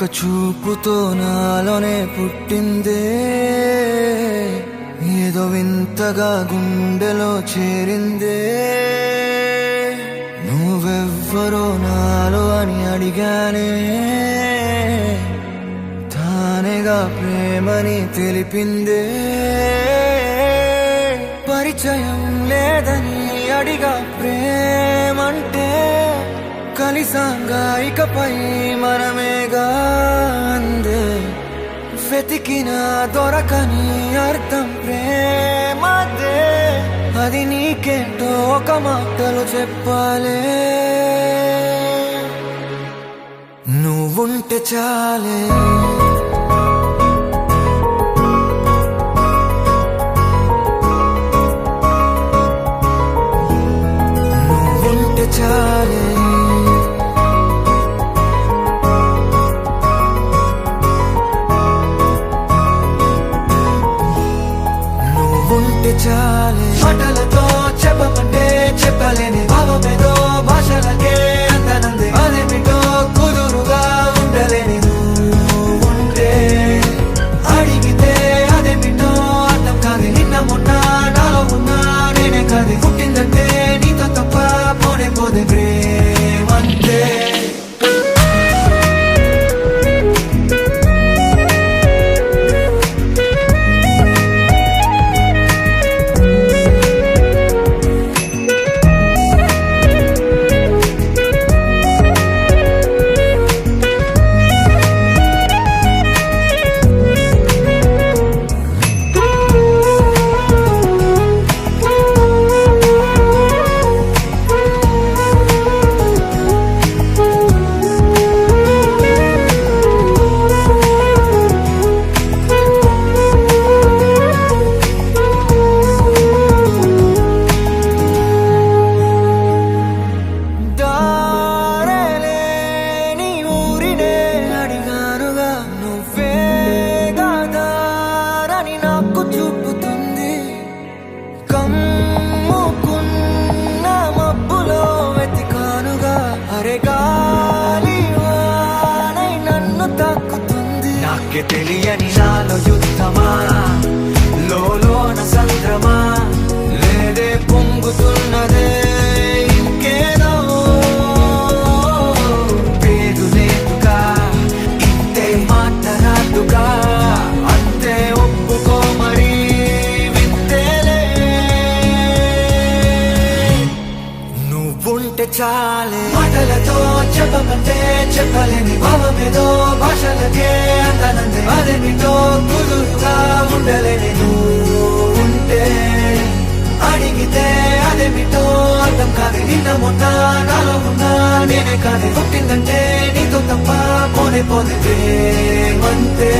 ఒక్క చూపుతో నాలోనే పుట్టిందే, ఏదో వింతగా గుండెలో చేరిందే. నువ్వెవ్వరో నాలో అని అడిగానే, తానేగా ప్రేమని తెలిపిందే. పరిచయం లేదని అడిగా ప్రేమంటే, కలిసాంగా ఇకపై మనమేగా అందే. వెతికినా దొరకని అర్థం ప్రేమదే, అది నీకేంటో ఒక మాటలు చెప్పాలే. నువ్వుంటే చాలే, నువ్వుంటే చాలే, నువ్వుంటే చాలే. మాటలతో చెప్పమంటే చెప్పలేని భావమేదో భాషలకే అందనందే. అదేమిటో కుదురుగా ఉండలేని నువ్వుంటే, అడిగితే అదేమిటో అర్థం కాదు. నిన్న మొన్న నాలో ఉన్నా నేనే కాదు. పుట్టిందంటే నీతో తప్ప పోనే పోదే ప్రేమంతే. నాకే తెలియని నాలో యుద్ధమా, లోన సంద్రమా, లేదే పొంగుతున్నదే ఇంకేదో. పేరు లేదుగా ఇంతే మాటరాదుగా, అంతే ఒప్పుకో మరి వింతేలే. నువ్వుంటే చాలే, మాటలతో చెప్పమంటే చెప్పలేని భావమేదో భాషలకే అందనందే. అదేమిటో కుదురుగా ఉండలేని నువ్వుంటే, అడిగితే అదేమిటో అర్థం కాదు. నిన్న మొన్న నాలో ఉన్నా నేనే కాదు. పుట్టిందంటే నీతో తప్ప పోనే పోదే ప్రేమంతే.